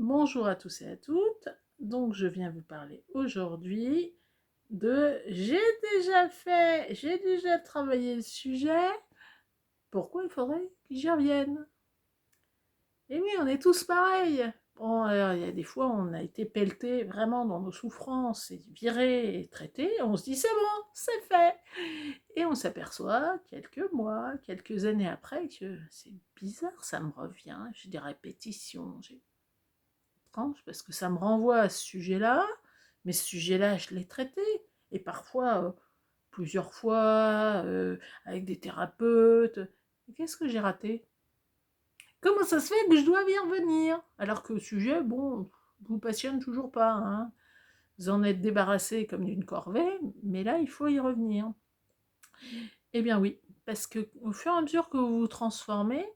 Bonjour à tous et à toutes. Donc, je viens vous parler aujourd'hui de j'ai déjà travaillé le sujet. Pourquoi il faudrait que j'y revienne? Et oui, on est tous pareils. Bon, alors, il y a des fois, on a été pelleté vraiment dans nos souffrances et viré et traité. On se dit, c'est bon, c'est fait. Et on s'aperçoit, quelques mois, quelques années après, que c'est bizarre, ça me revient. J'ai des répétitions, j'ai étrange parce que ça me renvoie à ce sujet-là, mais ce sujet-là, je l'ai traité, et parfois, plusieurs fois, avec des thérapeutes. Qu'est-ce que j'ai raté? Comment ça se fait que je dois y revenir? Alors que le sujet, bon, vous passionne toujours pas, hein. Vous en êtes débarrassé comme d'une corvée, mais là, il faut y revenir. Eh bien oui, parce que au fur et à mesure que vous vous transformez,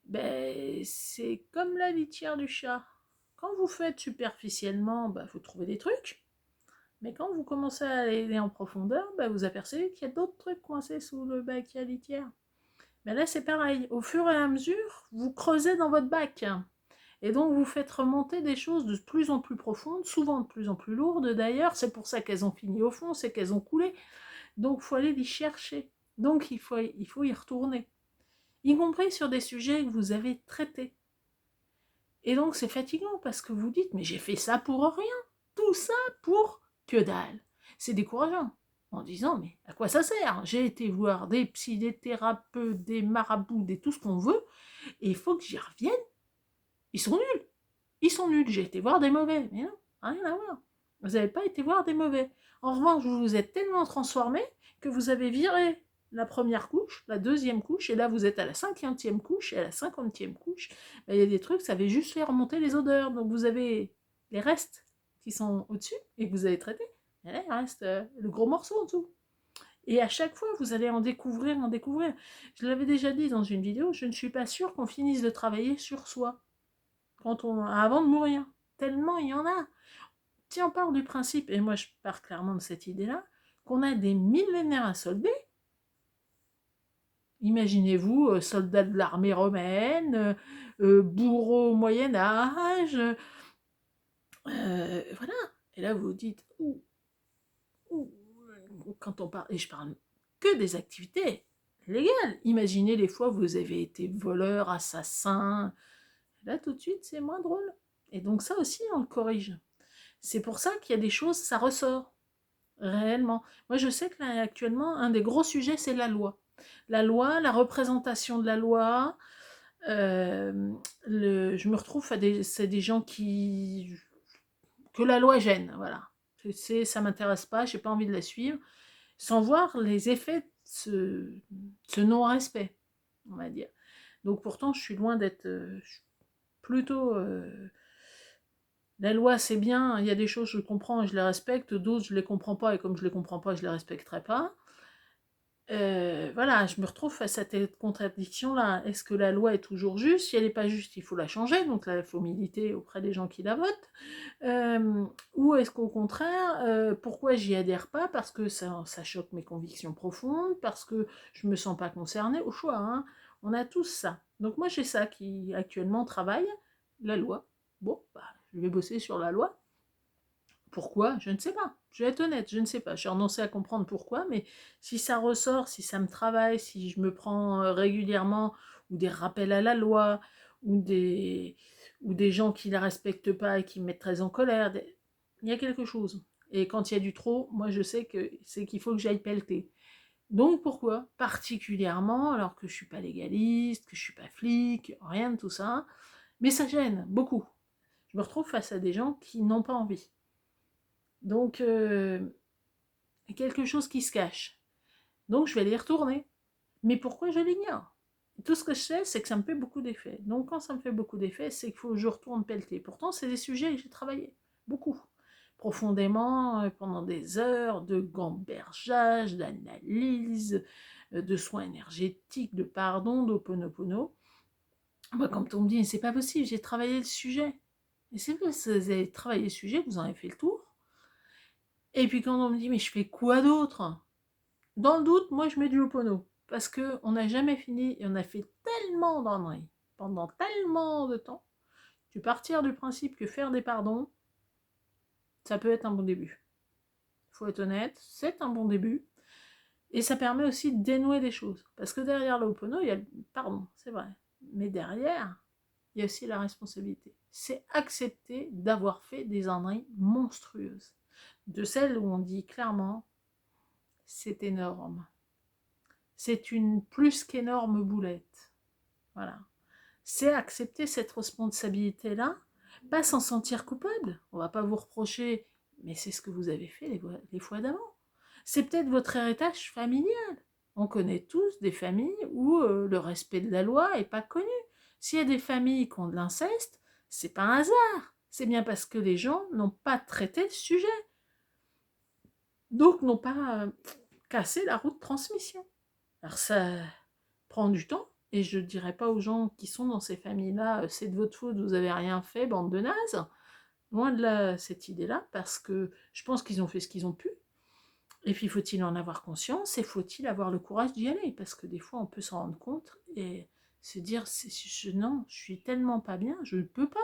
ben, c'est comme la litière du chat. Quand vous faites superficiellement, ben, vous trouvez des trucs. Mais quand vous commencez à aller en profondeur, ben, vous apercevez qu'il y a d'autres trucs coincés sous le bac à litière. Mais là, c'est pareil. Au fur et à mesure, vous creusez dans votre bac. Et donc, vous faites remonter des choses de plus en plus profondes, souvent de plus en plus lourdes d'ailleurs. C'est pour ça qu'elles ont fini au fond, c'est qu'elles ont coulé. Donc, il faut aller les chercher. Donc, il faut y retourner. Y compris sur des sujets que vous avez traités. Et donc c'est fatigant parce que vous dites, mais j'ai fait ça pour rien, tout ça pour que dalle. C'est décourageant en disant, mais à quoi ça sert? J'ai été voir des psy, des thérapeutes, des marabouts, des tout ce qu'on veut, et il faut que j'y revienne. Ils sont nuls, ils sont nuls. J'ai été voir des mauvais, mais non, rien à voir. Vous n'avez pas été voir des mauvais. En revanche, vous vous êtes tellement transformé que vous avez viré la première couche, la deuxième couche, et là vous êtes à la 50e couche, et à la 50e couche, il y a des trucs, ça avait juste fait remonter les odeurs. Donc vous avez les restes qui sont au-dessus, et que vous avez traités, et là il reste le gros morceau en dessous. Et à chaque fois, vous allez en découvrir, en découvrir. Je l'avais déjà dit dans une vidéo, je ne suis pas sûre qu'on finisse de travailler sur soi avant de mourir. Tellement il y en a. Si on part du principe, et moi je pars clairement de cette idée-là, qu'on a des millénaires à solder. Imaginez-vous, soldats de l'armée romaine, bourreaux au Moyen-Âge, voilà. Et là vous vous dites, ouh, quand on parle, et je parle que des activités légales. Imaginez les fois où vous avez été voleur, assassin. Là tout de suite c'est moins drôle. Et donc ça aussi on le corrige. C'est pour ça qu'il y a des choses, ça ressort, réellement. Moi, je sais que là, actuellement, un des gros sujets, c'est la loi. La loi, la représentation de la loi. Je me retrouve c'est des gens que la loi gêne, voilà. Ça m'intéresse pas, j'ai pas envie de la suivre, sans voir les effets de ce non-respect, on va dire. Donc pourtant, je suis loin d'être plutôt la loi, c'est bien, il y a des choses que je comprends et je les respecte, d'autres je les comprends pas, et comme je les comprends pas, je les respecterai pas. Voilà, je me retrouve face à cette contradiction-là. Est-ce que la loi est toujours juste? Si elle n'est pas juste, il faut la changer, donc là, il faut militer auprès des gens qui la votent. Ou est-ce qu'au contraire, pourquoi j'y adhère pas? Parce que ça choque mes convictions profondes, parce que je me sens pas concernée, au choix, hein. On a tous ça. Donc moi, j'ai ça qui actuellement travaille, la loi. Bon, bah, je vais bosser sur la loi. Pourquoi? Je ne sais pas. Je vais être honnête, je ne sais pas. J'ai renoncé à comprendre pourquoi, mais si ça ressort, si ça me travaille, si je me prends régulièrement ou des rappels à la loi, ou des, ou des gens qui ne la respectent pas et qui me mettent très en colère, il y a quelque chose. Et quand il y a du trop, moi je sais que c'est qu'il faut que j'aille pelleter. Donc pourquoi? Particulièrement, alors que je ne suis pas légaliste, que je ne suis pas flic, rien de tout ça, mais ça gêne beaucoup. Je me retrouve face à des gens qui n'ont pas envie. Donc, quelque chose qui se cache. Donc, je vais les retourner. Mais pourquoi je l'ignore? Tout ce que je sais, c'est que ça me fait beaucoup d'effets. Donc, quand ça me fait beaucoup d'effets, c'est qu'il faut que je retourne pelleter. Pourtant, c'est des sujets que j'ai travaillé. Beaucoup. Profondément, pendant des heures de gambergeage, d'analyse, de soins énergétiques, de pardon, d'oponopono. Moi, quand on me dit, c'est pas possible, j'ai travaillé le sujet. Et c'est vrai, vous avez travaillé le sujet, vous en avez fait le tour. Et puis quand on me dit, mais je fais quoi d'autre? Dans le doute, moi je mets du Ho'opono. Parce qu'on n'a jamais fini et on a fait tellement d'ennuis pendant tellement de temps Tu partir du principe que faire des pardons, ça peut être un bon début. Il faut être honnête, c'est un bon début. Et ça permet aussi de dénouer des choses. Parce que derrière l'Ho'oponopono, il y a le pardon, c'est vrai. Mais derrière, il y a aussi la responsabilité. C'est accepter d'avoir fait des âneries monstrueuses. De celles où on dit clairement, c'est énorme. C'est une plus qu'énorme boulette. Voilà. C'est accepter cette responsabilité-là, pas s'en sentir coupable. On va pas vous reprocher, mais c'est ce que vous avez fait les fois d'avant. C'est peut-être votre héritage familial. On connaît tous des familles où le respect de la loi est pas connu. S'il y a des familles qui ont de l'inceste, c'est pas un hasard. C'est bien parce que les gens n'ont pas traité le sujet. Donc n'ont pas cassé la roue de transmission. Alors ça prend du temps. Et je ne dirais pas aux gens qui sont dans ces familles-là, c'est de votre faute, vous n'avez rien fait, bande de nazes. Loin de là, cette idée-là, parce que je pense qu'ils ont fait ce qu'ils ont pu. Et puis, faut-il en avoir conscience et faut-il avoir le courage d'y aller? Parce que des fois, on peut s'en rendre compte et se dire, non, je suis tellement pas bien, je ne peux pas.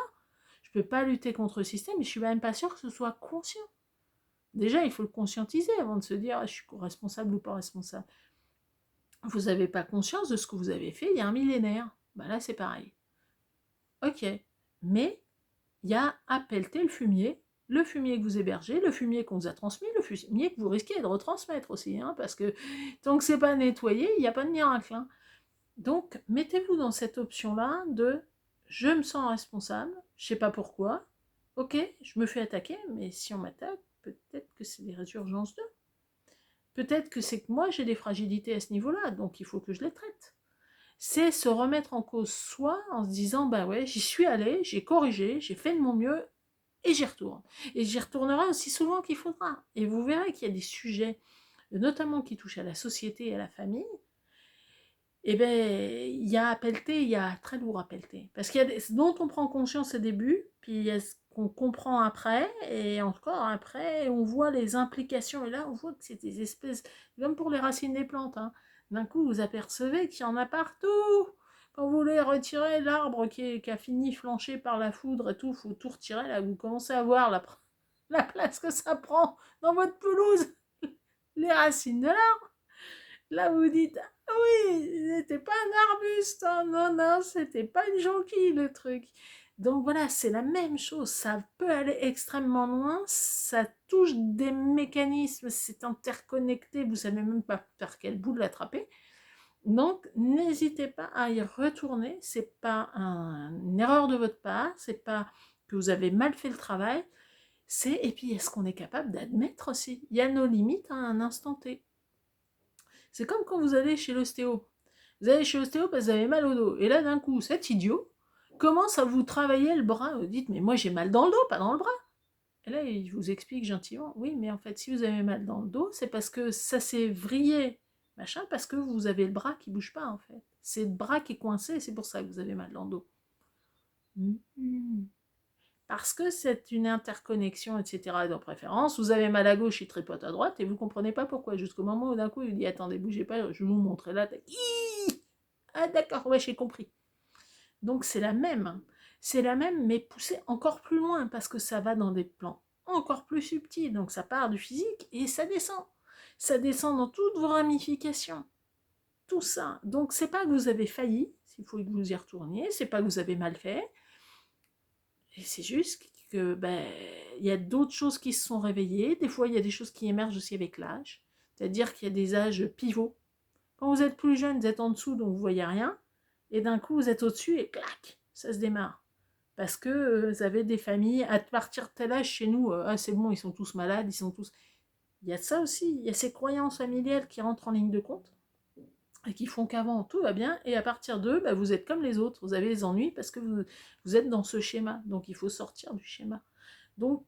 Je ne peux pas lutter contre le système et je ne suis même pas sûre que ce soit conscient. Déjà, il faut le conscientiser avant de se dire, ah, je suis responsable ou pas responsable. Vous n'avez pas conscience de ce que vous avez fait il y a un millénaire. Ben là, c'est pareil. Ok, mais il y a à pelleter le fumier que vous hébergez, le fumier qu'on vous a transmis, le fumier que vous risquez de retransmettre aussi, hein, parce que tant que c'est pas nettoyé, il n'y a pas de miracle. Hein. Donc, mettez-vous dans cette option-là de je me sens responsable, je sais pas pourquoi, ok, je me fais attaquer, mais si on m'attaque, peut-être que c'est des résurgences d'eux. Peut-être que c'est que moi j'ai des fragilités à ce niveau-là, donc il faut que je les traite. C'est se remettre en cause soi en se disant, bah ouais, j'y suis allé, j'ai corrigé, j'ai fait de mon mieux, et j'y retourne. Et j'y retournerai aussi souvent qu'il faudra. Et vous verrez qu'il y a des sujets, notamment qui touchent à la société et à la famille, et ben il y a à pelleter, il y a très lourd à pelleter. Parce qu'il y a des, dont on prend conscience au début, puis il y a ce qu'on comprend après, et encore après, on voit les implications, et là on voit que c'est des espèces, comme pour les racines des plantes, hein. D'un coup vous apercevez qu'il y en a partout. Quand vous voulez retirer l'arbre qui a fini flanché par la foudre et tout, il faut tout retirer, là vous commencez à voir la place que ça prend dans votre pelouse, les racines de l'arbre. Là, vous dites, ah oui, c'était pas un arbuste, hein, non, non, c'était pas une jonquille, le truc. Donc voilà, c'est la même chose, ça peut aller extrêmement loin, ça touche des mécanismes, c'est interconnecté, vous savez même pas par quel bout de l'attraper. Donc, n'hésitez pas à y retourner, c'est pas une erreur de votre part, c'est pas que vous avez mal fait le travail, et puis est-ce qu'on est capable d'admettre aussi, il y a nos limites à un instant T. C'est comme quand vous allez chez l'ostéo. Vous allez chez l'ostéo parce que vous avez mal au dos. Et là, d'un coup, cet idiot commence à vous travailler le bras. Vous dites, mais moi j'ai mal dans le dos, pas dans le bras. Et là, il vous explique gentiment, oui, mais en fait, si vous avez mal dans le dos, c'est parce que ça s'est vrillé, machin, parce que vous avez le bras qui bouge pas, en fait. C'est le bras qui est coincé, c'est pour ça que vous avez mal dans le dos. Parce que c'est une interconnexion, etc. Et de préférence, vous avez mal à gauche, il tripote à droite, et vous ne comprenez pas pourquoi. Jusqu'au moment où d'un coup, il dit, attendez, bougez pas, je vais vous montrer là. Ah d'accord, ouais, j'ai compris. Donc c'est la même. C'est la même, mais poussée encore plus loin, parce que ça va dans des plans encore plus subtils. Donc ça part du physique, et ça descend. Ça descend dans toutes vos ramifications. Tout ça. Donc c'est pas que vous avez failli, s'il faut que vous y retourniez, c'est pas que vous avez mal fait, et c'est juste que il y a d'autres choses qui se sont réveillées. Des fois, il y a des choses qui émergent aussi avec l'âge. C'est-à-dire qu'il y a des âges pivots. Quand vous êtes plus jeune, vous êtes en dessous, donc vous voyez rien. Et d'un coup, vous êtes au-dessus et clac, ça se démarre. Parce que vous avez des familles, à partir de tel âge, chez nous, ah, c'est bon, ils sont tous malades, ils sont tous... Il y a ça aussi, il y a ces croyances familiales qui rentrent en ligne de compte et qui font qu'avant tout va bien, et à partir d'eux, vous êtes comme les autres, vous avez des ennuis parce que vous êtes dans ce schéma, donc il faut sortir du schéma. Donc,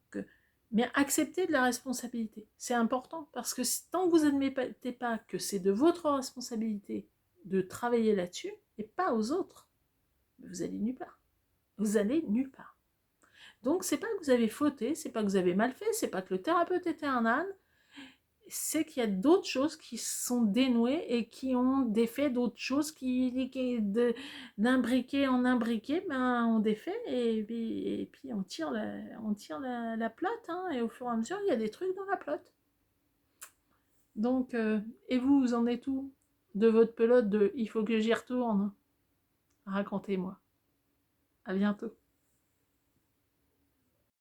mais accepter de la responsabilité, c'est important, parce que tant que vous n'admettez pas que c'est de votre responsabilité de travailler là-dessus, et pas aux autres, vous allez nulle part. Vous allez nulle part. Donc, c'est pas que vous avez fauté, c'est pas que vous avez mal fait, c'est pas que le thérapeute était un âne, c'est qu'il y a d'autres choses qui sont dénouées et qui ont défait d'autres choses d'un briquet en un briquet, ben, on défait et puis on tire la plotte, hein, et au fur et à mesure, il y a des trucs dans la plotte. Donc, et vous en êtes où de votre pelote de il faut que j'y retourne? Racontez-moi. À bientôt.